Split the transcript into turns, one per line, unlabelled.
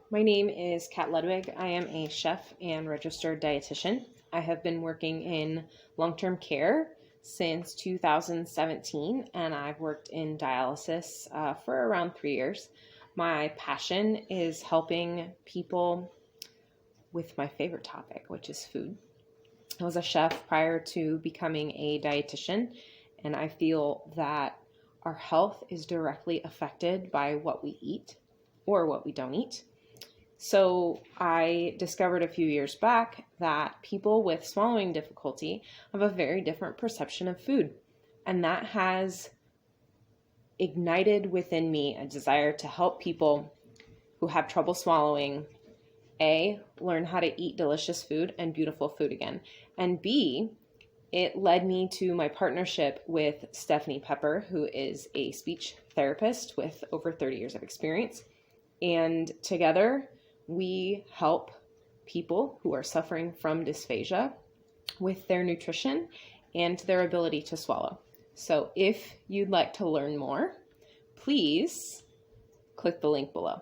My name is Kat Ludwig. I am a chef and registered dietitian. I have been working in long-term care since 2017, and I've worked in dialysis for around 3 years. My passion is helping people with my favorite topic, which is food. I was a chef prior to becoming a dietitian, and I feel that our health is directly affected by what we eat or what we don't eat. So I discovered a few years back that people with swallowing difficulty have a very different perception of food. And that has ignited within me a desire to help people who have trouble swallowing, A, learn how to eat delicious food and beautiful food again, and B, it led me to my partnership with Stephanie Pepper, who is a speech therapist with over 30 years of experience. And together, we help people who are suffering from dysphagia with their nutrition and their ability to swallow. So if you'd like to learn more, please click the link below.